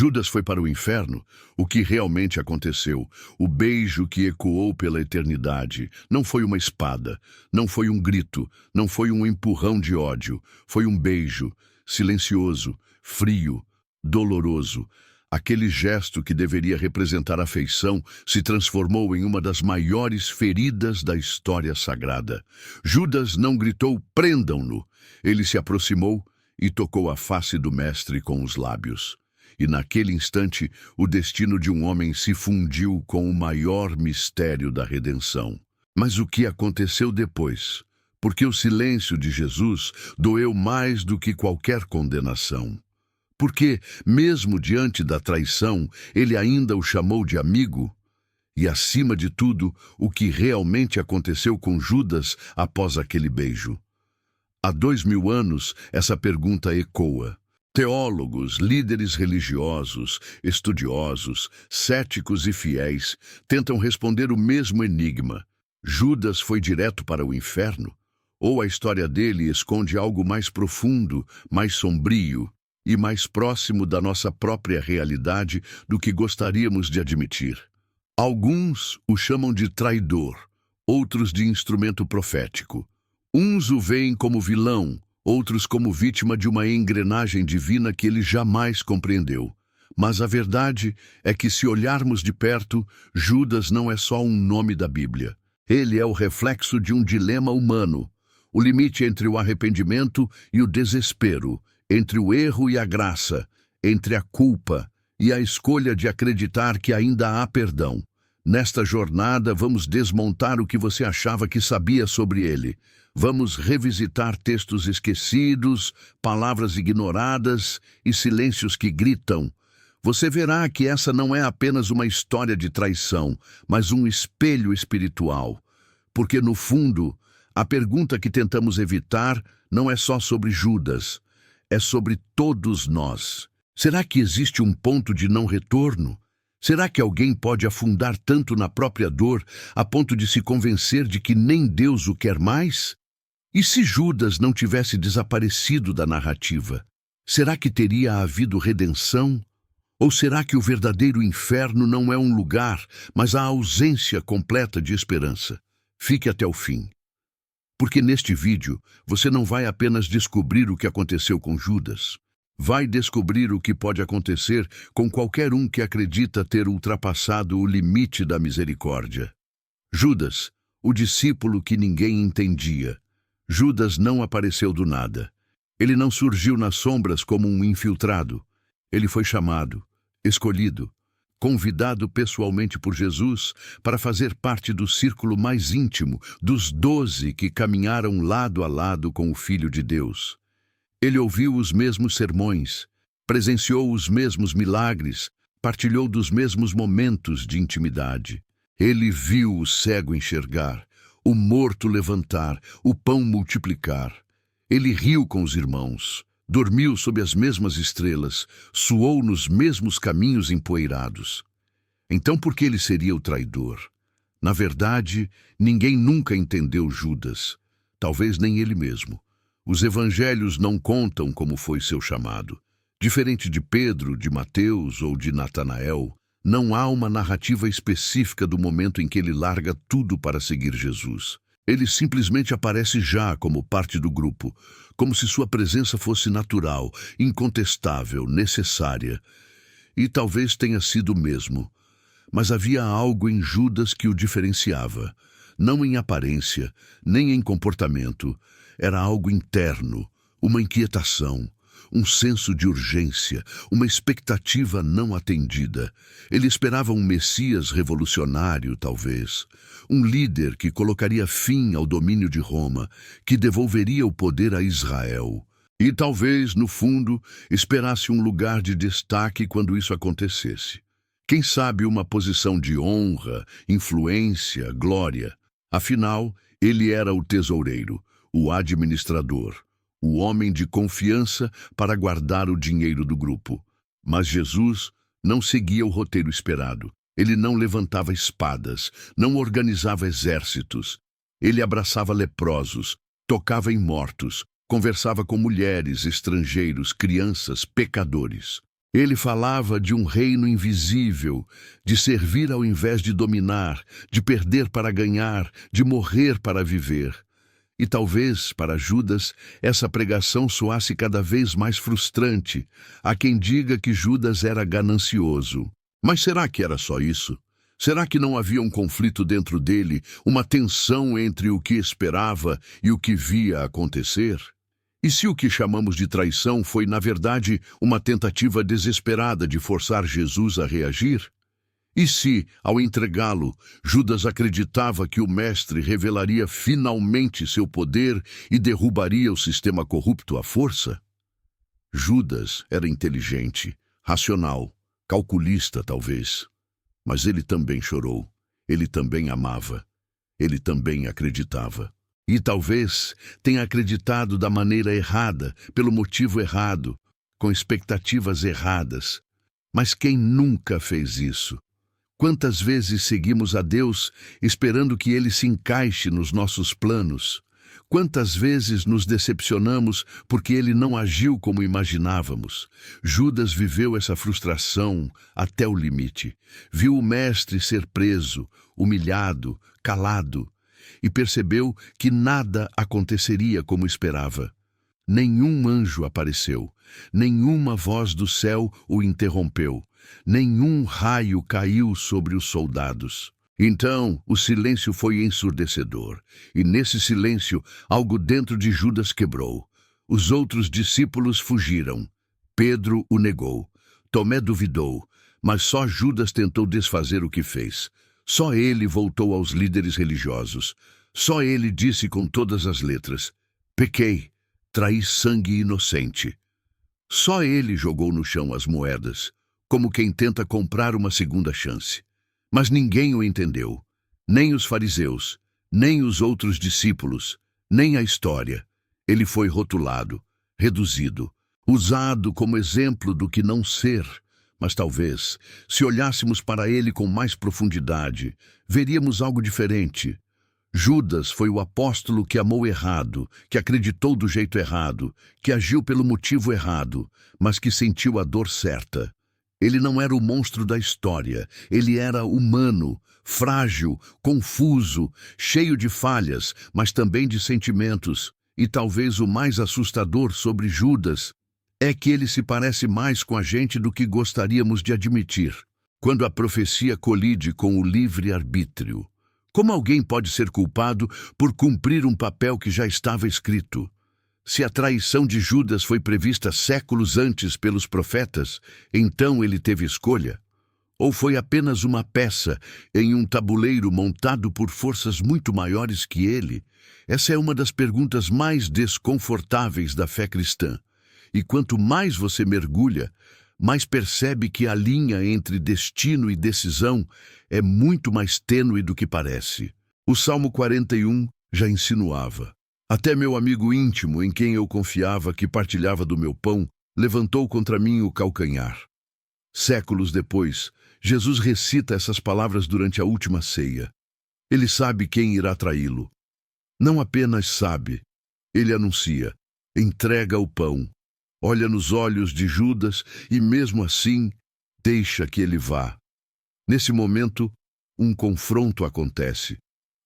Judas foi para o inferno. O que realmente aconteceu, o beijo que ecoou pela eternidade, não foi uma espada, não foi um grito, não foi um empurrão de ódio, foi um beijo, silencioso, frio, doloroso. Aquele gesto que deveria representar afeição se transformou em uma das maiores feridas da história sagrada. Judas não gritou, prendam-no. Ele se aproximou e tocou a face do mestre com os lábios. E naquele instante, o destino de um homem se fundiu com o maior mistério da redenção. Mas o que aconteceu depois? Porque o silêncio de Jesus doeu mais do que qualquer condenação. Porque, mesmo diante da traição, ele ainda o chamou de amigo. E, acima de tudo, o que realmente aconteceu com Judas após aquele beijo. Há 2000 anos, essa pergunta ecoa. Teólogos, líderes religiosos, estudiosos, céticos e fiéis tentam responder o mesmo enigma. Judas foi direto para o inferno? Ou a história dele esconde algo mais profundo, mais sombrio e mais próximo da nossa própria realidade do que gostaríamos de admitir? Alguns o chamam de traidor, outros de instrumento profético. Uns o veem como vilão, outros como vítima de uma engrenagem divina que ele jamais compreendeu. Mas a verdade é que, se olharmos de perto, Judas não é só um nome da Bíblia. Ele é o reflexo de um dilema humano, o limite entre o arrependimento e o desespero, entre o erro e a graça, entre a culpa e a escolha de acreditar que ainda há perdão. Nesta jornada, vamos desmontar o que você achava que sabia sobre ele. Vamos revisitar textos esquecidos, palavras ignoradas e silêncios que gritam. Você verá que essa não é apenas uma história de traição, mas um espelho espiritual. Porque, no fundo, a pergunta que tentamos evitar não é só sobre Judas, é sobre todos nós. Será que existe um ponto de não retorno? Será que alguém pode afundar tanto na própria dor a ponto de se convencer de que nem Deus o quer mais? E se Judas não tivesse desaparecido da narrativa, será que teria havido redenção? Ou será que o verdadeiro inferno não é um lugar, mas a ausência completa de esperança? Fique até o fim. Porque neste vídeo, você não vai apenas descobrir o que aconteceu com Judas. Vai descobrir o que pode acontecer com qualquer um que acredita ter ultrapassado o limite da misericórdia. Judas, o discípulo que ninguém entendia. Judas não apareceu do nada. Ele não surgiu nas sombras como um infiltrado. Ele foi chamado, escolhido, convidado pessoalmente por Jesus para fazer parte do círculo mais íntimo dos 12 que caminharam lado a lado com o Filho de Deus. Ele ouviu os mesmos sermões, presenciou os mesmos milagres, partilhou dos mesmos momentos de intimidade. Ele viu o cego enxergar, o morto levantar, o pão multiplicar. Ele riu com os irmãos, dormiu sob as mesmas estrelas, suou nos mesmos caminhos empoeirados. Então por que ele seria o traidor? Na verdade, ninguém nunca entendeu Judas, talvez nem ele mesmo. Os evangelhos não contam como foi seu chamado. Diferente de Pedro, de Mateus ou de Natanael, não há uma narrativa específica do momento em que ele larga tudo para seguir Jesus. Ele simplesmente aparece já como parte do grupo, como se sua presença fosse natural, incontestável, necessária. E talvez tenha sido mesmo. Mas havia algo em Judas que o diferenciava. Não em aparência, nem em comportamento. Era algo interno, uma inquietação, um senso de urgência, uma expectativa não atendida. Ele esperava um Messias revolucionário, talvez. Um líder que colocaria fim ao domínio de Roma, que devolveria o poder a Israel. E talvez, no fundo, esperasse um lugar de destaque quando isso acontecesse. Quem sabe uma posição de honra, influência, glória. Afinal, ele era o tesoureiro, o administrador, o homem de confiança para guardar o dinheiro do grupo. Mas Jesus não seguia o roteiro esperado. Ele não levantava espadas, não organizava exércitos. Ele abraçava leprosos, tocava em mortos, conversava com mulheres, estrangeiros, crianças, pecadores. Ele falava de um reino invisível, de servir ao invés de dominar, de perder para ganhar, de morrer para viver. E talvez, para Judas, essa pregação soasse cada vez mais frustrante. Há quem diga que Judas era ganancioso. Mas será que era só isso? Será que não havia um conflito dentro dele, uma tensão entre o que esperava e o que via acontecer? E se o que chamamos de traição foi, na verdade, uma tentativa desesperada de forçar Jesus a reagir? E se, ao entregá-lo, Judas acreditava que o Mestre revelaria finalmente seu poder e derrubaria o sistema corrupto à força? Judas era inteligente, racional, calculista talvez. Mas ele também chorou, ele também amava, ele também acreditava. E talvez tenha acreditado da maneira errada, pelo motivo errado, com expectativas erradas. Mas quem nunca fez isso? Quantas vezes seguimos a Deus esperando que Ele se encaixe nos nossos planos? Quantas vezes nos decepcionamos porque Ele não agiu como imaginávamos? Judas viveu essa frustração até o limite. Viu o Mestre ser preso, humilhado, calado, e percebeu que nada aconteceria como esperava. Nenhum anjo apareceu, nenhuma voz do céu o interrompeu, nenhum raio caiu sobre os soldados. Então, o silêncio foi ensurdecedor, e nesse silêncio, algo dentro de Judas quebrou. Os outros discípulos fugiram. Pedro o negou. Tomé duvidou, mas só Judas tentou desfazer o que fez. Só ele voltou aos líderes religiosos. Só ele disse com todas as letras: pequei, traí sangue inocente. Só ele jogou no chão as moedas, como quem tenta comprar uma segunda chance. Mas ninguém o entendeu, nem os fariseus, nem os outros discípulos, nem a história. Ele foi rotulado, reduzido, usado como exemplo do que não ser. Mas talvez, se olhássemos para ele com mais profundidade, veríamos algo diferente. Judas foi o apóstolo que amou errado, que acreditou do jeito errado, que agiu pelo motivo errado, mas que sentiu a dor certa. Ele não era o monstro da história, ele era humano, frágil, confuso, cheio de falhas, mas também de sentimentos. E talvez o mais assustador sobre Judas é que ele se parece mais com a gente do que gostaríamos de admitir. Quando a profecia colide com o livre-arbítrio, como alguém pode ser culpado por cumprir um papel que já estava escrito? Se a traição de Judas foi prevista séculos antes pelos profetas, então ele teve escolha? Ou foi apenas uma peça em um tabuleiro montado por forças muito maiores que ele? Essa é uma das perguntas mais desconfortáveis da fé cristã. E quanto mais você mergulha, mais percebe que a linha entre destino e decisão é muito mais tênue do que parece. O Salmo 41 já insinuava: até meu amigo íntimo, em quem eu confiava, que partilhava do meu pão, levantou contra mim o calcanhar. Séculos depois, Jesus recita essas palavras durante a última ceia. Ele sabe quem irá traí-lo. Não apenas sabe, ele anuncia, entrega o pão. Olha nos olhos de Judas e, mesmo assim, deixa que ele vá. Nesse momento, um confronto acontece.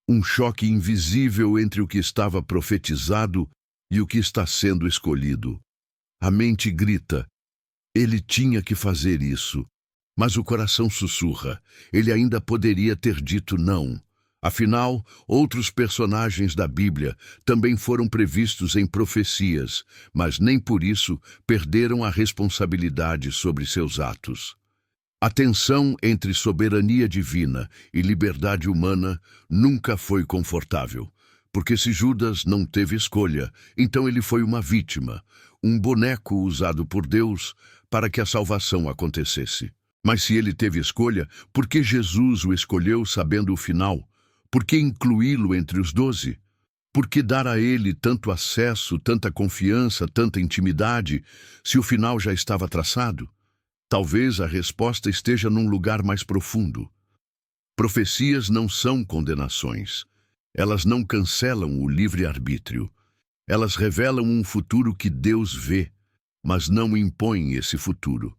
Um choque invisível entre o que estava profetizado e o que está sendo escolhido. A mente grita: ele tinha que fazer isso. Mas o coração sussurra: ele ainda poderia ter dito não. Afinal, outros personagens da Bíblia também foram previstos em profecias, mas nem por isso perderam a responsabilidade sobre seus atos. A tensão entre soberania divina e liberdade humana nunca foi confortável, porque se Judas não teve escolha, então ele foi uma vítima, um boneco usado por Deus para que a salvação acontecesse. Mas se ele teve escolha, por que Jesus o escolheu sabendo o final? Por que incluí-lo entre os 12? Por que dar a ele tanto acesso, tanta confiança, tanta intimidade, se o final já estava traçado? Talvez a resposta esteja num lugar mais profundo. Profecias não são condenações. Elas não cancelam o livre-arbítrio. Elas revelam um futuro que Deus vê, mas não impõem esse futuro.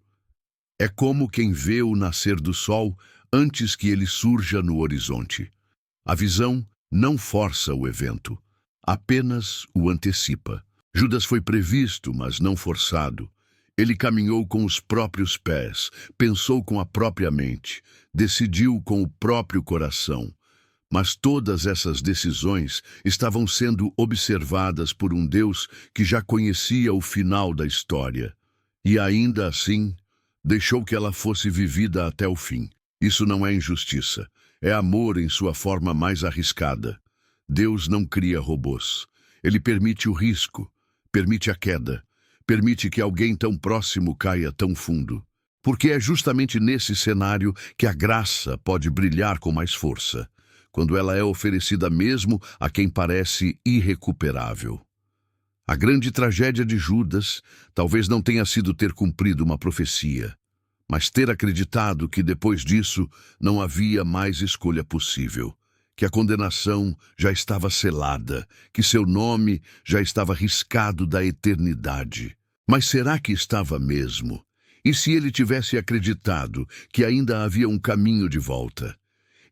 É como quem vê o nascer do sol antes que ele surja no horizonte. A visão não força o evento, apenas o antecipa. Judas foi previsto, mas não forçado. Ele caminhou com os próprios pés, pensou com a própria mente, decidiu com o próprio coração. Mas todas essas decisões estavam sendo observadas por um Deus que já conhecia o final da história. E ainda assim, deixou que ela fosse vivida até o fim. Isso não é injustiça, é amor em sua forma mais arriscada. Deus não cria robôs. Ele permite o risco, permite a queda, permite que alguém tão próximo caia tão fundo. Porque é justamente nesse cenário que a graça pode brilhar com mais força, quando ela é oferecida mesmo a quem parece irrecuperável. A grande tragédia de Judas talvez não tenha sido ter cumprido uma profecia, mas ter acreditado que depois disso não havia mais escolha possível, que a condenação já estava selada, que seu nome já estava riscado da eternidade. Mas será que estava mesmo? E se ele tivesse acreditado que ainda havia um caminho de volta?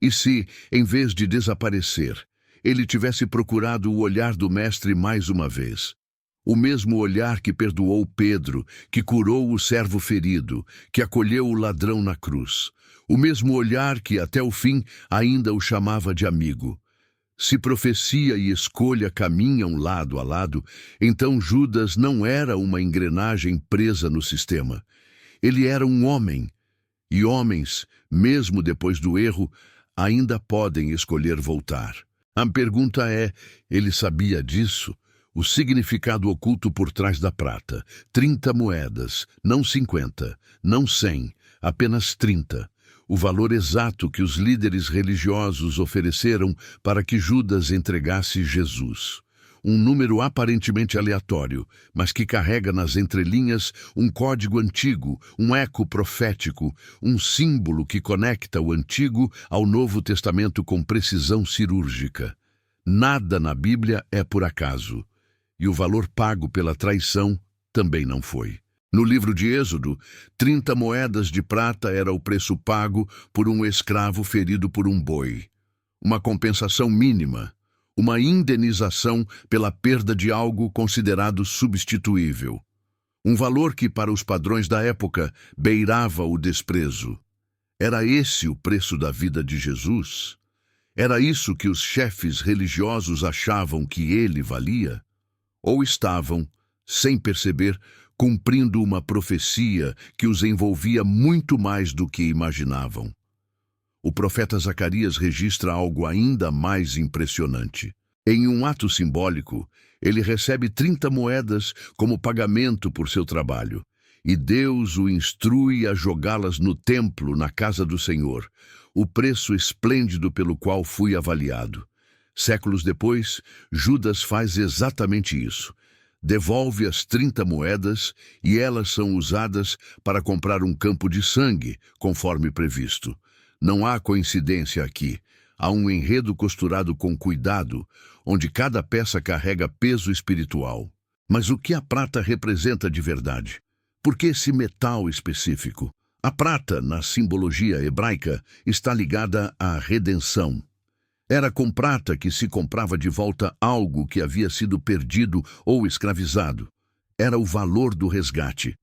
E se, em vez de desaparecer, ele tivesse procurado o olhar do Mestre mais uma vez? O mesmo olhar que perdoou Pedro, que curou o servo ferido, que acolheu o ladrão na cruz. O mesmo olhar que, até o fim, ainda o chamava de amigo. Se profecia e escolha caminham lado a lado, então Judas não era uma engrenagem presa no sistema. Ele era um homem. E homens, mesmo depois do erro, ainda podem escolher voltar. A pergunta é, ele sabia disso? O significado oculto por trás da prata. 30 moedas, não 50, não 100, apenas 30. O valor exato que os líderes religiosos ofereceram para que Judas entregasse Jesus. Um número aparentemente aleatório, mas que carrega nas entrelinhas um código antigo, um eco profético, um símbolo que conecta o Antigo ao Novo Testamento com precisão cirúrgica. Nada na Bíblia é por acaso. E o valor pago pela traição também não foi. No livro de Êxodo, 30 moedas de prata era o preço pago por um escravo ferido por um boi. Uma compensação mínima, uma indenização pela perda de algo considerado substituível. Um valor que, para os padrões da época, beirava o desprezo. Era esse o preço da vida de Jesus? Era isso que os chefes religiosos achavam que ele valia? Ou estavam, sem perceber, cumprindo uma profecia que os envolvia muito mais do que imaginavam? O profeta Zacarias registra algo ainda mais impressionante. Em um ato simbólico, ele recebe 30 moedas como pagamento por seu trabalho, e Deus o instrui a jogá-las no templo, na casa do Senhor, o preço esplêndido pelo qual fui avaliado. Séculos depois, Judas faz exatamente isso. Devolve as 30 moedas e elas são usadas para comprar um campo de sangue, conforme previsto. Não há coincidência aqui. Há um enredo costurado com cuidado, onde cada peça carrega peso espiritual. Mas o que a prata representa de verdade? Por que esse metal específico? A prata, na simbologia hebraica, está ligada à redenção. Era com prata que se comprava de volta algo que havia sido perdido ou escravizado. Era o valor do resgate,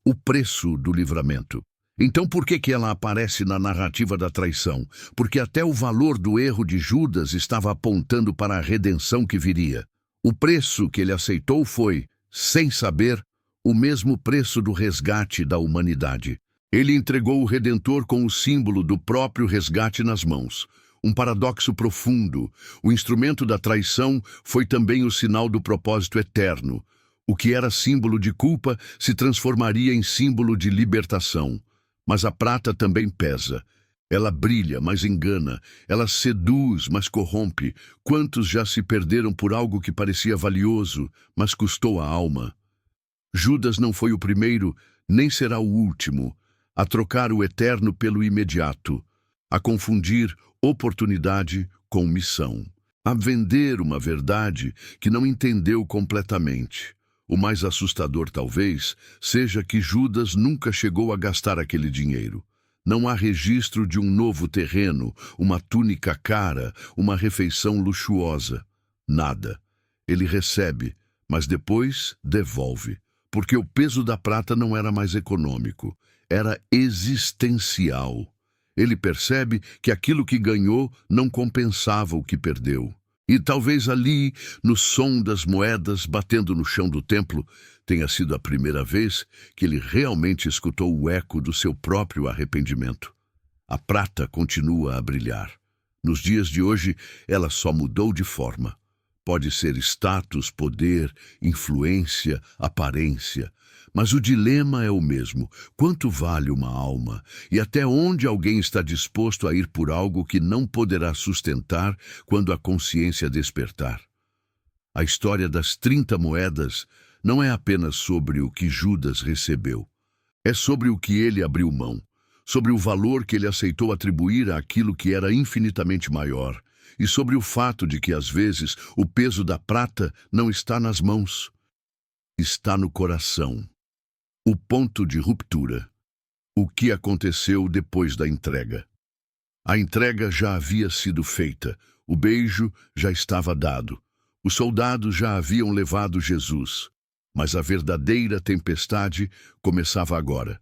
o preço do livramento. Então por que ela aparece na narrativa da traição? Porque até o valor do erro de Judas estava apontando para a redenção que viria. O preço que ele aceitou foi, sem saber, o mesmo preço do resgate da humanidade. Ele entregou o Redentor com o símbolo do próprio resgate nas mãos. Um paradoxo profundo. O instrumento da traição foi também o sinal do propósito eterno. O que era símbolo de culpa se transformaria em símbolo de libertação. Mas a prata também pesa. Ela brilha, mas engana. Ela seduz, mas corrompe. Quantos já se perderam por algo que parecia valioso, mas custou a alma? Judas não foi o primeiro, nem será o último, a trocar o eterno pelo imediato, a confundir oportunidade com missão, a vender uma verdade que não entendeu completamente. O mais assustador, talvez, seja que Judas nunca chegou a gastar aquele dinheiro. Não há registro de um novo terreno, uma túnica cara, uma refeição luxuosa. Nada. Ele recebe, mas depois devolve, porque o peso da prata não era mais econômico, era existencial. Ele percebe que aquilo que ganhou não compensava o que perdeu. E talvez ali, no som das moedas batendo no chão do templo, tenha sido a primeira vez que ele realmente escutou o eco do seu próprio arrependimento. A prata continua a brilhar. Nos dias de hoje, ela só mudou de forma. Pode ser status, poder, influência, aparência. Mas o dilema é o mesmo. Quanto vale uma alma? E até onde alguém está disposto a ir por algo que não poderá sustentar quando a consciência despertar? A história das 30 moedas não é apenas sobre o que Judas recebeu. É sobre o que ele abriu mão, sobre o valor que ele aceitou atribuir àquilo que era infinitamente maior, e sobre o fato de que, às vezes, o peso da prata não está nas mãos, está no coração. O ponto de ruptura. O que aconteceu depois da entrega? A entrega já havia sido feita, o beijo já estava dado, os soldados já haviam levado Jesus, mas a verdadeira tempestade começava agora.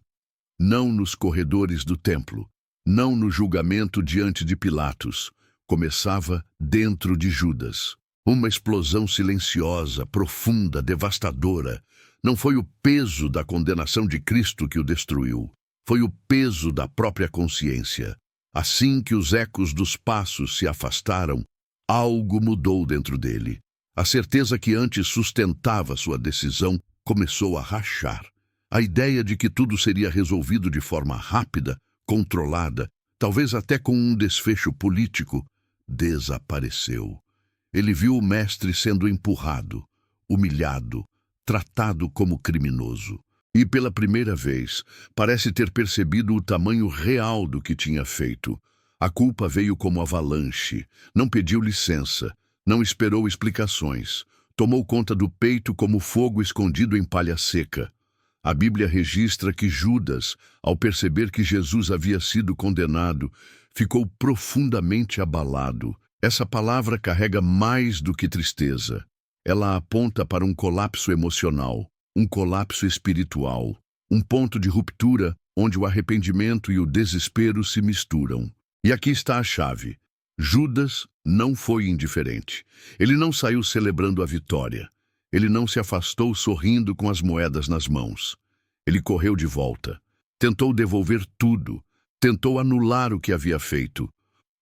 Não nos corredores do templo, não no julgamento diante de Pilatos, começava dentro de Judas. Uma explosão silenciosa, profunda, devastadora. Não foi o peso da condenação de Cristo que o destruiu. Foi o peso da própria consciência. Assim que os ecos dos passos se afastaram, algo mudou dentro dele. A certeza que antes sustentava sua decisão começou a rachar. A ideia de que tudo seria resolvido de forma rápida, controlada, talvez até com um desfecho político, desapareceu. Ele viu o mestre sendo empurrado, humilhado, tratado como criminoso. E pela primeira vez, parece ter percebido o tamanho real do que tinha feito. A culpa veio como avalanche, não pediu licença, não esperou explicações, tomou conta do peito como fogo escondido em palha seca. A Bíblia registra que Judas, ao perceber que Jesus havia sido condenado, ficou profundamente abalado. Essa palavra carrega mais do que tristeza. Ela aponta para um colapso emocional, um colapso espiritual, um ponto de ruptura onde o arrependimento e o desespero se misturam. E aqui está a chave. Judas não foi indiferente. Ele não saiu celebrando a vitória. Ele não se afastou sorrindo com as moedas nas mãos. Ele correu de volta. Tentou devolver tudo. Tentou anular o que havia feito.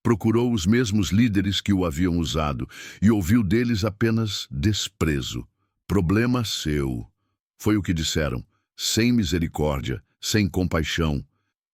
Procurou os mesmos líderes que o haviam usado e ouviu deles apenas desprezo. Problema seu. Foi o que disseram, sem misericórdia, sem compaixão,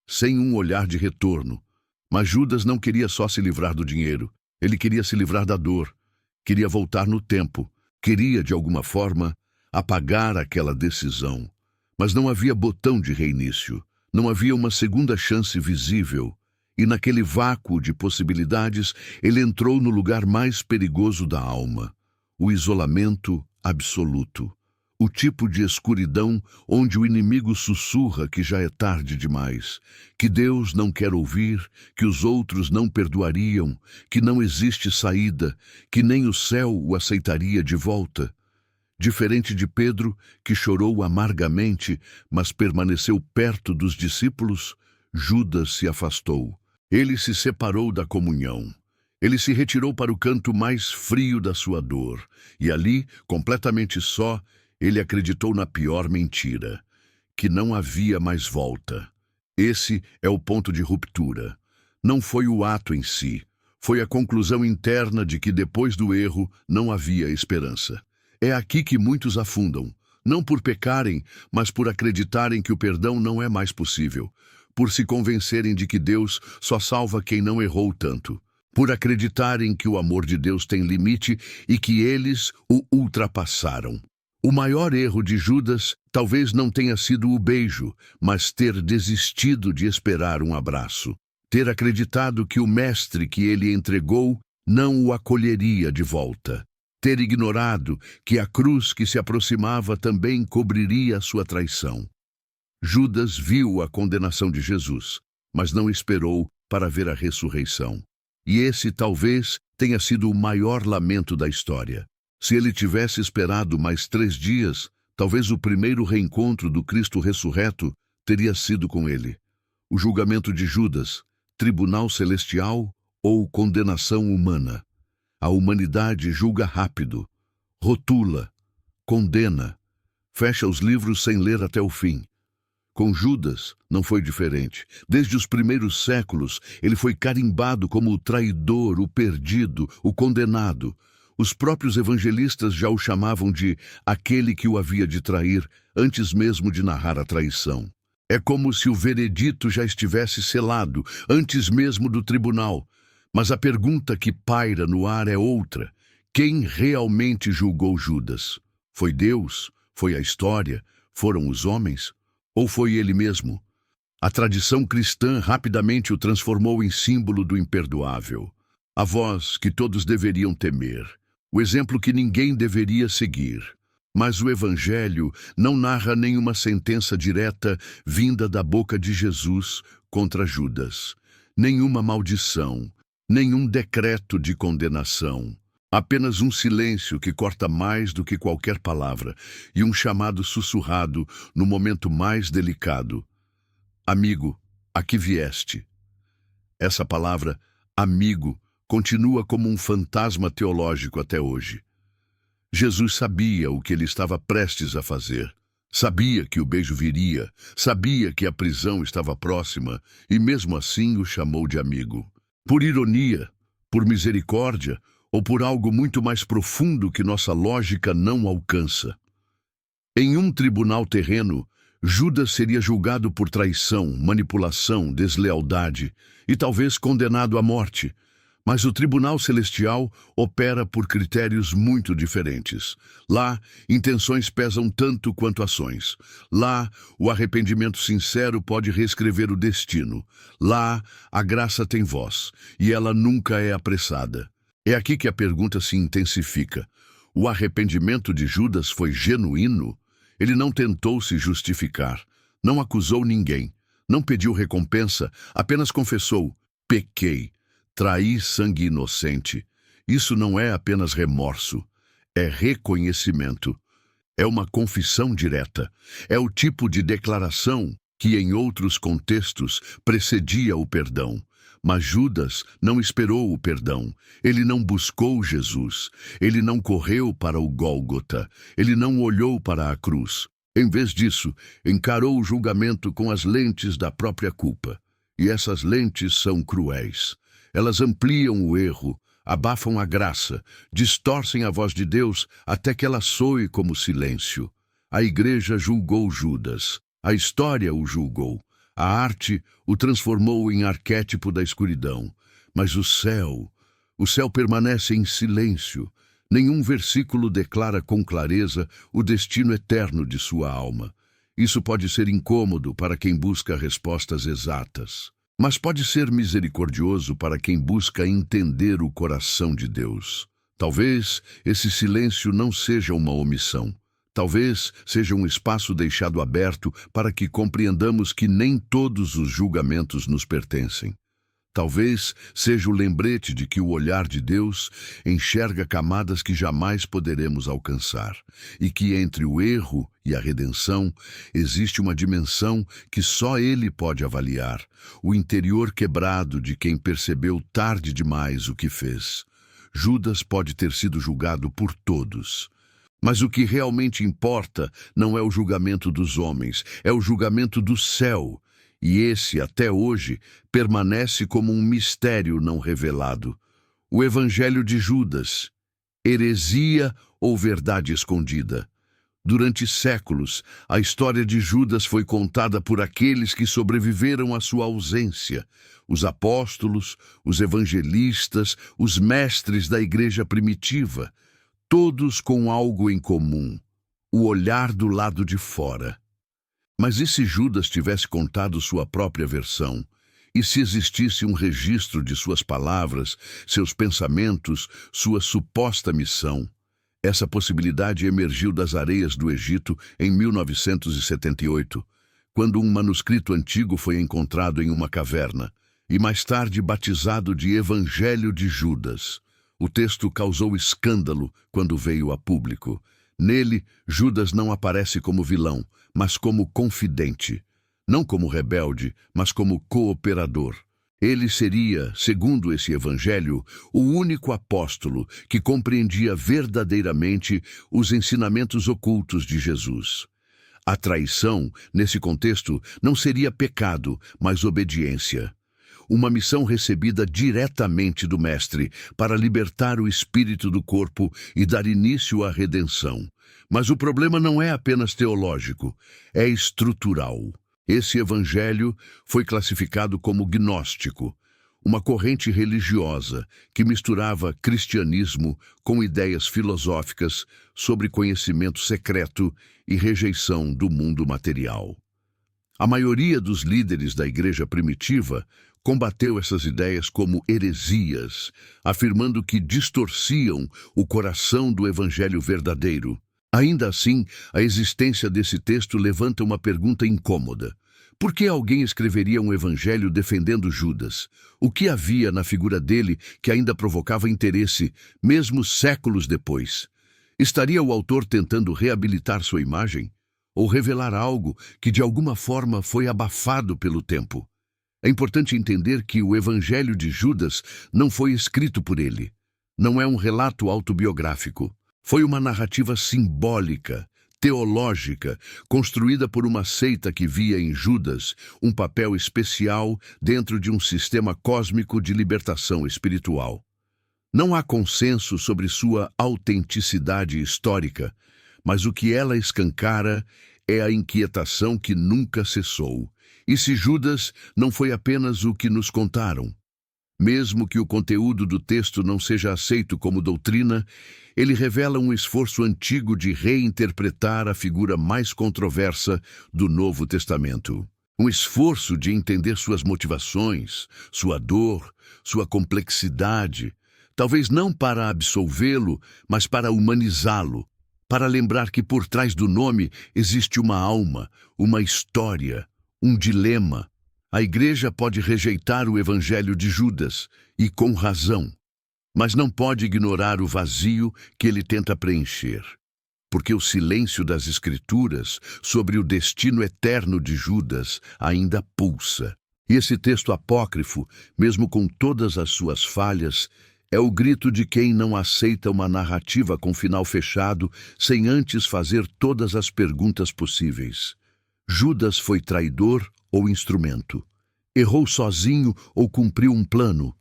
sem um olhar de retorno. Mas Judas não queria só se livrar do dinheiro. Ele queria se livrar da dor. Queria voltar no tempo. Queria, de alguma forma, apagar aquela decisão. Mas não havia botão de reinício. Não havia uma segunda chance visível. E naquele vácuo de possibilidades, ele entrou no lugar mais perigoso da alma, o isolamento absoluto, o tipo de escuridão onde o inimigo sussurra que já é tarde demais, que Deus não quer ouvir, que os outros não perdoariam, que não existe saída, que nem o céu o aceitaria de volta. Diferente de Pedro, que chorou amargamente, mas permaneceu perto dos discípulos, Judas se afastou. Ele se separou da comunhão. Ele se retirou para o canto mais frio da sua dor. E ali, completamente só, ele acreditou na pior mentira, que não havia mais volta. Esse é o ponto de ruptura. Não foi o ato em si. Foi a conclusão interna de que depois do erro não havia esperança. É aqui que muitos afundam. Não por pecarem, mas por acreditarem que o perdão não é mais possível. Por se convencerem de que Deus só salva quem não errou tanto, por acreditarem que o amor de Deus tem limite e que eles o ultrapassaram. O maior erro de Judas talvez não tenha sido o beijo, mas ter desistido de esperar um abraço, ter acreditado que o mestre que ele entregou não o acolheria de volta, ter ignorado que a cruz que se aproximava também cobriria a sua traição. Judas viu a condenação de Jesus, mas não esperou para ver a ressurreição. E esse talvez tenha sido o maior lamento da história. Se ele tivesse esperado mais 3 dias, talvez o primeiro reencontro do Cristo ressurreto teria sido com ele. O julgamento de Judas, tribunal celestial ou condenação humana. A humanidade julga rápido, rotula, condena, fecha os livros sem ler até o fim. Com Judas não foi diferente. Desde os primeiros séculos, ele foi carimbado como o traidor, o perdido, o condenado. Os próprios evangelistas já o chamavam de aquele que o havia de trair, antes mesmo de narrar a traição. É como se o veredito já estivesse selado, antes mesmo do tribunal. Mas a pergunta que paira no ar é outra. Quem realmente julgou Judas? Foi Deus? Foi a história? Foram os homens? Ou foi ele mesmo? A tradição cristã rapidamente o transformou em símbolo do imperdoável. A voz que todos deveriam temer. O exemplo que ninguém deveria seguir. Mas o Evangelho não narra nenhuma sentença direta vinda da boca de Jesus contra Judas. Nenhuma maldição, nenhum decreto de condenação. Apenas um silêncio que corta mais do que qualquer palavra e um chamado sussurrado no momento mais delicado. Amigo, a que vieste? Essa palavra, amigo, continua como um fantasma teológico até hoje. Jesus sabia o que ele estava prestes a fazer. Sabia que o beijo viria, sabia que a prisão estava próxima e mesmo assim o chamou de amigo. Por ironia, por misericórdia, ou por algo muito mais profundo que nossa lógica não alcança. Em um tribunal terreno, Judas seria julgado por traição, manipulação, deslealdade e talvez condenado à morte. Mas o tribunal celestial opera por critérios muito diferentes. Lá, intenções pesam tanto quanto ações. Lá, o arrependimento sincero pode reescrever o destino. Lá, a graça tem voz, e ela nunca é apressada. É aqui que a pergunta se intensifica. O arrependimento de Judas foi genuíno? Ele não tentou se justificar, não acusou ninguém, não pediu recompensa, apenas confessou: pequei, traí sangue inocente. Isso não é apenas remorso, é reconhecimento. É uma confissão direta. É o tipo de declaração que em outros contextos precedia o perdão. Mas Judas não esperou o perdão. Ele não buscou Jesus. Ele não correu para o Gólgota. Ele não olhou para a cruz. Em vez disso, encarou o julgamento com as lentes da própria culpa. E essas lentes são cruéis. Elas ampliam o erro, abafam a graça, distorcem a voz de Deus até que ela soe como silêncio. A igreja julgou Judas. A história o julgou. A arte o transformou em arquétipo da escuridão. Mas o céu permanece em silêncio. Nenhum versículo declara com clareza o destino eterno de sua alma. Isso pode ser incômodo para quem busca respostas exatas, mas pode ser misericordioso para quem busca entender o coração de Deus. Talvez esse silêncio não seja uma omissão. Talvez seja um espaço deixado aberto para que compreendamos que nem todos os julgamentos nos pertencem. Talvez seja o lembrete de que o olhar de Deus enxerga camadas que jamais poderemos alcançar, e que entre o erro e a redenção existe uma dimensão que só Ele pode avaliar, o interior quebrado de quem percebeu tarde demais o que fez. Judas pode ter sido julgado por todos. Mas o que realmente importa não é o julgamento dos homens, é o julgamento do céu. E esse, até hoje, permanece como um mistério não revelado. O Evangelho de Judas, heresia ou verdade escondida? Durante séculos, a história de Judas foi contada por aqueles que sobreviveram à sua ausência. Os apóstolos, os evangelistas, os mestres da igreja primitiva. Todos com algo em comum, o olhar do lado de fora. Mas e se Judas tivesse contado sua própria versão? E se existisse um registro de suas palavras, seus pensamentos, sua suposta missão? Essa possibilidade emergiu das areias do Egito em 1978, quando um manuscrito antigo foi encontrado em uma caverna, e mais tarde batizado de Evangelho de Judas. O texto causou escândalo quando veio a público. Nele, Judas não aparece como vilão, mas como confidente. Não como rebelde, mas como cooperador. Ele seria, segundo esse evangelho, o único apóstolo que compreendia verdadeiramente os ensinamentos ocultos de Jesus. A traição, nesse contexto, não seria pecado, mas obediência. Uma missão recebida diretamente do Mestre para libertar o espírito do corpo e dar início à redenção. Mas o problema não é apenas teológico, é estrutural. Esse evangelho foi classificado como gnóstico, uma corrente religiosa que misturava cristianismo com ideias filosóficas sobre conhecimento secreto e rejeição do mundo material. A maioria dos líderes da igreja primitiva combateu essas ideias como heresias, afirmando que distorciam o coração do evangelho verdadeiro. Ainda assim, a existência desse texto levanta uma pergunta incômoda. Por que alguém escreveria um evangelho defendendo Judas? O que havia na figura dele que ainda provocava interesse, mesmo séculos depois? Estaria o autor tentando reabilitar sua imagem? Ou revelar algo que de alguma forma foi abafado pelo tempo? É importante entender que o Evangelho de Judas não foi escrito por ele. Não é um relato autobiográfico. Foi uma narrativa simbólica, teológica, construída por uma seita que via em Judas um papel especial dentro de um sistema cósmico de libertação espiritual. Não há consenso sobre sua autenticidade histórica, mas o que ela escancara é a inquietação que nunca cessou. E se Judas não foi apenas o que nos contaram? Mesmo que o conteúdo do texto não seja aceito como doutrina, ele revela um esforço antigo de reinterpretar a figura mais controversa do Novo Testamento. Um esforço de entender suas motivações, sua dor, sua complexidade, talvez não para absolvê-lo, mas para humanizá-lo, para lembrar que por trás do nome existe uma alma, uma história, um dilema. A igreja pode rejeitar o evangelho de Judas, e com razão, mas não pode ignorar o vazio que ele tenta preencher. Porque o silêncio das Escrituras sobre o destino eterno de Judas ainda pulsa. E esse texto apócrifo, mesmo com todas as suas falhas, é o grito de quem não aceita uma narrativa com final fechado sem antes fazer todas as perguntas possíveis. Judas foi traidor ou instrumento? Errou sozinho ou cumpriu um plano?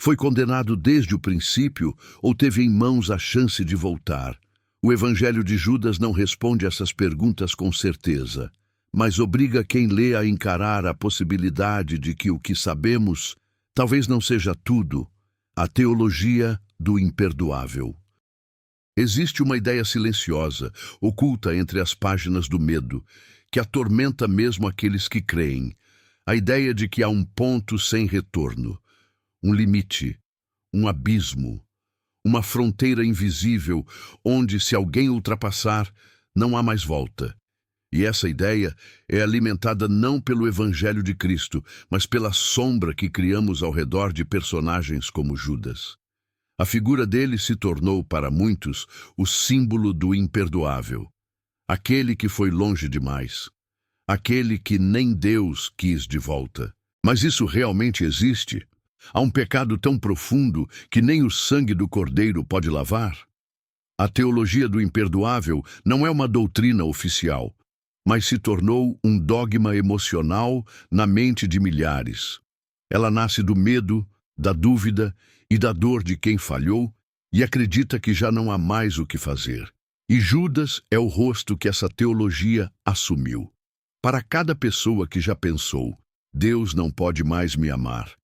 Foi condenado desde o princípio ou teve em mãos a chance de voltar? O Evangelho de Judas não responde essas perguntas com certeza, mas obriga quem lê a encarar a possibilidade de que o que sabemos talvez não seja tudo. A teologia do imperdoável. Existe uma ideia silenciosa, oculta entre as páginas do medo, que atormenta mesmo aqueles que creem. A ideia de que há um ponto sem retorno, um limite, um abismo, uma fronteira invisível, onde, se alguém ultrapassar, não há mais volta. E essa ideia é alimentada não pelo Evangelho de Cristo, mas pela sombra que criamos ao redor de personagens como Judas. A figura dele se tornou, para muitos, o símbolo do imperdoável. Aquele que foi longe demais. Aquele que nem Deus quis de volta. Mas isso realmente existe? Há um pecado tão profundo que nem o sangue do Cordeiro pode lavar? A teologia do imperdoável não é uma doutrina oficial, mas se tornou um dogma emocional na mente de milhares. Ela nasce do medo, da dúvida e da dor de quem falhou e acredita que já não há mais o que fazer. E Judas é o rosto que essa teologia assumiu. Para cada pessoa que já pensou, Deus não pode mais me amar,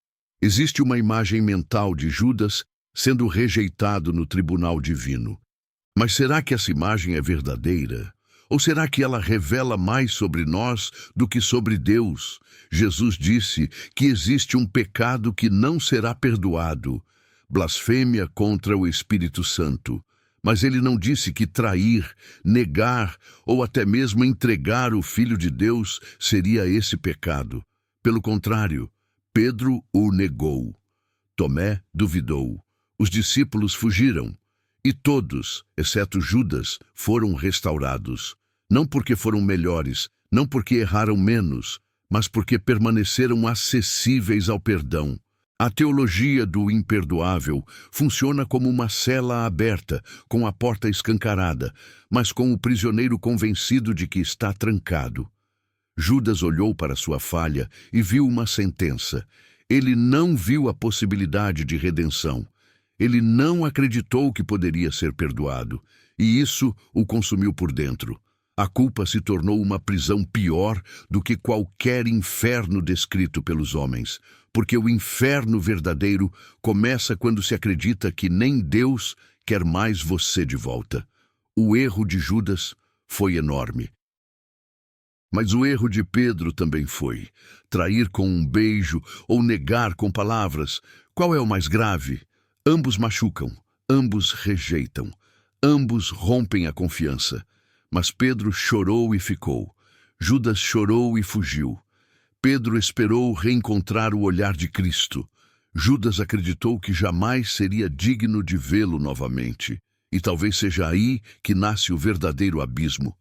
existe uma imagem mental de Judas sendo rejeitado no tribunal divino. Mas será que essa imagem é verdadeira? Ou será que ela revela mais sobre nós do que sobre Deus? Jesus disse que existe um pecado que não será perdoado, blasfêmia contra o Espírito Santo. Mas ele não disse que trair, negar ou até mesmo entregar o Filho de Deus seria esse pecado. Pelo contrário, Pedro o negou. Tomé duvidou. Os discípulos fugiram. E todos, exceto Judas, foram restaurados. Não porque foram melhores, não porque erraram menos, mas porque permaneceram acessíveis ao perdão. A teologia do imperdoável funciona como uma cela aberta, com a porta escancarada, mas com o prisioneiro convencido de que está trancado. Judas olhou para sua falha e viu uma sentença. Ele não viu a possibilidade de redenção. Ele não acreditou que poderia ser perdoado, e isso o consumiu por dentro. A culpa se tornou uma prisão pior do que qualquer inferno descrito pelos homens, porque o inferno verdadeiro começa quando se acredita que nem Deus quer mais você de volta. O erro de Judas foi enorme. Mas o erro de Pedro também foi. Trair com um beijo ou negar com palavras. Qual é o mais grave? Ambos machucam, ambos rejeitam, ambos rompem a confiança. Mas Pedro chorou e ficou. Judas chorou e fugiu. Pedro esperou reencontrar o olhar de Cristo. Judas acreditou que jamais seria digno de vê-lo novamente. E talvez seja aí que nasce o verdadeiro abismo.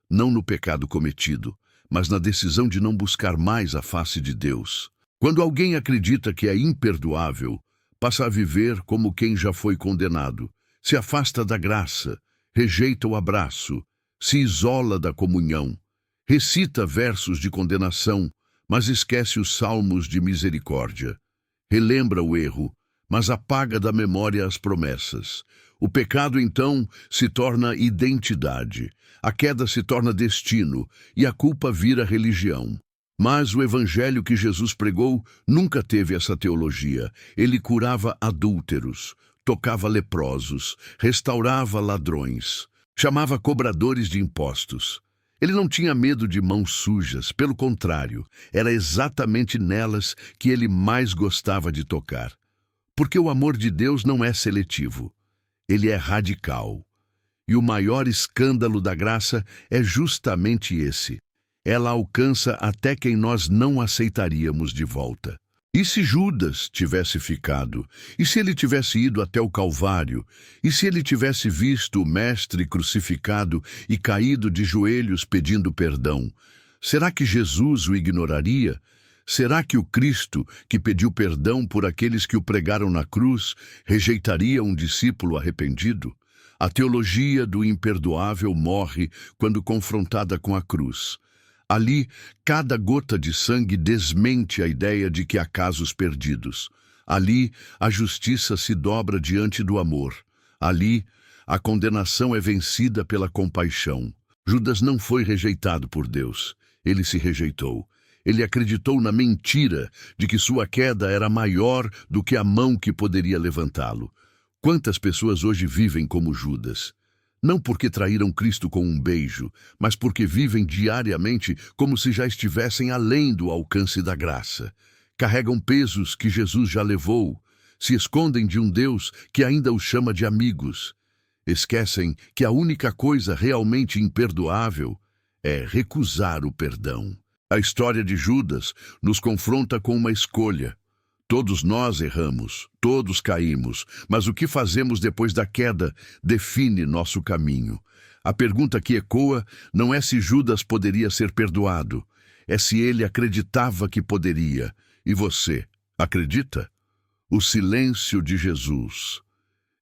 Não no pecado cometido, mas na decisão de não buscar mais a face de Deus. Quando alguém acredita que é imperdoável, passa a viver como quem já foi condenado. Se afasta da graça, rejeita o abraço, se isola da comunhão, recita versos de condenação, mas esquece os salmos de misericórdia. Relembra o erro, mas apaga da memória as promessas. O pecado, então, se torna identidade, a queda se torna destino e a culpa vira religião. Mas o evangelho que Jesus pregou nunca teve essa teologia. Ele curava adúlteros, tocava leprosos, restaurava ladrões, chamava cobradores de impostos. Ele não tinha medo de mãos sujas, pelo contrário, era exatamente nelas que ele mais gostava de tocar. Porque o amor de Deus não é seletivo, ele é radical. E o maior escândalo da graça é justamente esse. Ela alcança até quem nós não aceitaríamos de volta. E se Judas tivesse ficado? E se ele tivesse ido até o Calvário? E se ele tivesse visto o Mestre crucificado e caído de joelhos pedindo perdão? Será que Jesus o ignoraria? Será que o Cristo, que pediu perdão por aqueles que o pregaram na cruz, rejeitaria um discípulo arrependido? A teologia do imperdoável morre quando confrontada com a cruz. Ali, cada gota de sangue desmente a ideia de que há casos perdidos. Ali, a justiça se dobra diante do amor. Ali, a condenação é vencida pela compaixão. Judas não foi rejeitado por Deus. Ele se rejeitou. Ele acreditou na mentira de que sua queda era maior do que a mão que poderia levantá-lo. Quantas pessoas hoje vivem como Judas? Não porque traíram Cristo com um beijo, mas porque vivem diariamente como se já estivessem além do alcance da graça. Carregam pesos que Jesus já levou, se escondem de um Deus que ainda os chama de amigos. Esquecem que a única coisa realmente imperdoável é recusar o perdão. A história de Judas nos confronta com uma escolha. Todos nós erramos, todos caímos, mas o que fazemos depois da queda define nosso caminho. A pergunta que ecoa não é se Judas poderia ser perdoado, é se ele acreditava que poderia. E você, acredita? O silêncio de Jesus.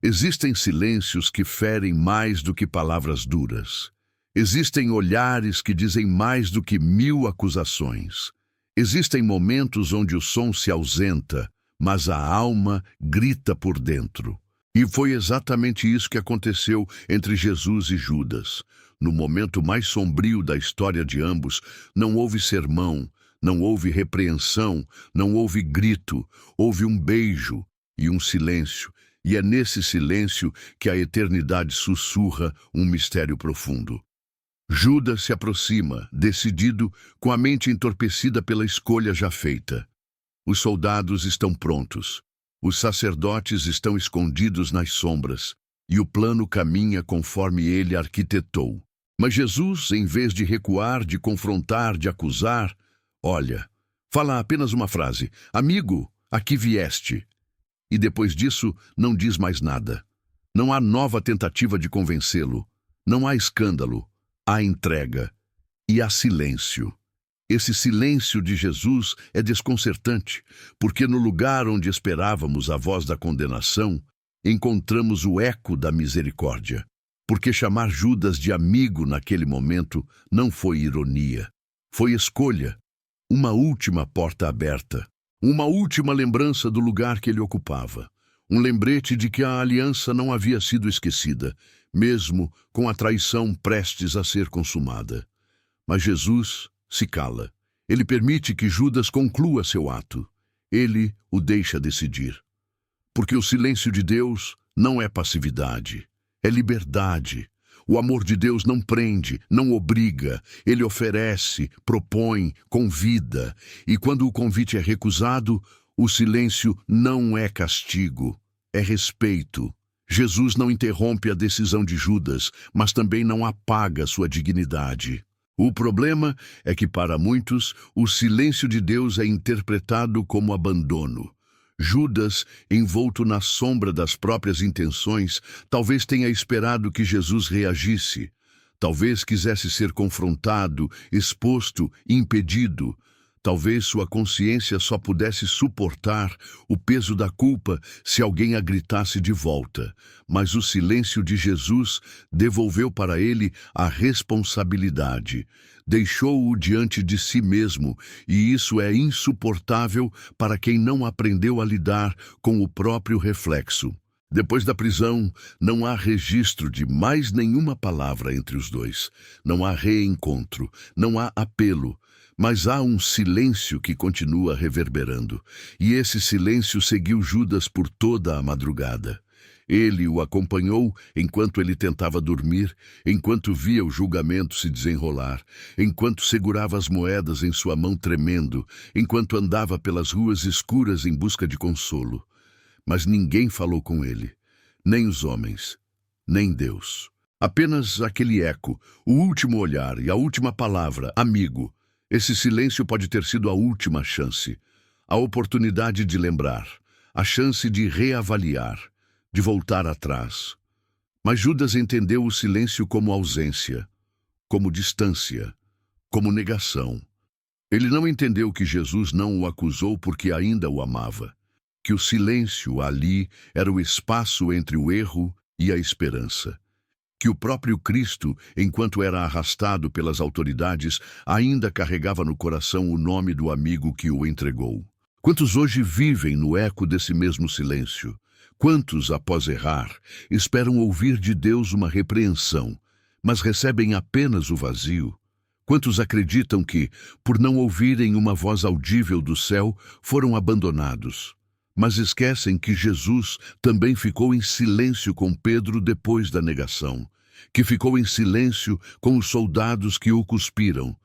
Existem silêncios que ferem mais do que palavras duras. Existem olhares que dizem mais do que 1000 acusações. Existem momentos onde o som se ausenta, mas a alma grita por dentro. E foi exatamente isso que aconteceu entre Jesus e Judas. No momento mais sombrio da história de ambos, não houve sermão, não houve repreensão, não houve grito, houve um beijo e um silêncio. E é nesse silêncio que a eternidade sussurra um mistério profundo. Judas se aproxima, decidido, com a mente entorpecida pela escolha já feita. Os soldados estão prontos. Os sacerdotes estão escondidos nas sombras. e o plano caminha conforme ele arquitetou. Mas Jesus, em vez de recuar, de confrontar, de acusar, olha, fala apenas uma frase: amigo, aqui vieste. E depois disso, não diz mais nada. Não há nova tentativa de convencê-lo. Não há escândalo. Há entrega. E há silêncio. Esse silêncio de Jesus é desconcertante, porque no lugar onde esperávamos a voz da condenação, encontramos o eco da misericórdia. Porque chamar Judas de amigo naquele momento não foi ironia. Foi escolha. Uma última porta aberta. Uma última lembrança do lugar que ele ocupava. Um lembrete de que a aliança não havia sido esquecida, mesmo com a traição prestes a ser consumada. Mas Jesus se cala. Ele permite que Judas conclua seu ato. Ele o deixa decidir. Porque o silêncio de Deus não é passividade, é liberdade. O amor de Deus não prende, não obriga. Ele oferece, propõe, convida. E quando o convite é recusado, o silêncio não é castigo, é respeito. Jesus não interrompe a decisão de Judas, mas também não apaga sua dignidade. O problema é que, para muitos, o silêncio de Deus é interpretado como abandono. Judas, envolto na sombra das próprias intenções, talvez tenha esperado que Jesus reagisse. Talvez quisesse ser confrontado, exposto, impedido. Talvez sua consciência só pudesse suportar o peso da culpa se alguém a gritasse de volta. Mas o silêncio de Jesus devolveu para ele a responsabilidade. Deixou-o diante de si mesmo, e isso é insuportável para quem não aprendeu a lidar com o próprio reflexo. Depois da prisão, não há registro de mais nenhuma palavra entre os dois. Não há reencontro, não há apelo. Mas há um silêncio que continua reverberando, e esse silêncio seguiu Judas por toda a madrugada. Ele o acompanhou enquanto ele tentava dormir, enquanto via o julgamento se desenrolar, enquanto segurava as moedas em sua mão tremendo, enquanto andava pelas ruas escuras em busca de consolo. Mas ninguém falou com ele, nem os homens, nem Deus. Apenas aquele eco, o último olhar e a última palavra, amigo. Esse silêncio pode ter sido a última chance, a oportunidade de lembrar, a chance de reavaliar, de voltar atrás. Mas Judas entendeu o silêncio como ausência, como distância, como negação. Ele não entendeu que Jesus não o acusou porque ainda o amava, que o silêncio ali era o espaço entre o erro e a esperança. Que o próprio Cristo, enquanto era arrastado pelas autoridades, ainda carregava no coração o nome do amigo que o entregou. Quantos hoje vivem no eco desse mesmo silêncio? Quantos, após errar, esperam ouvir de Deus uma repreensão, mas recebem apenas o vazio? Quantos acreditam que, por não ouvirem uma voz audível do céu, foram abandonados? Mas esquecem que Jesus também ficou em silêncio com Pedro depois da negação, que ficou em silêncio com os soldados que o cuspiram,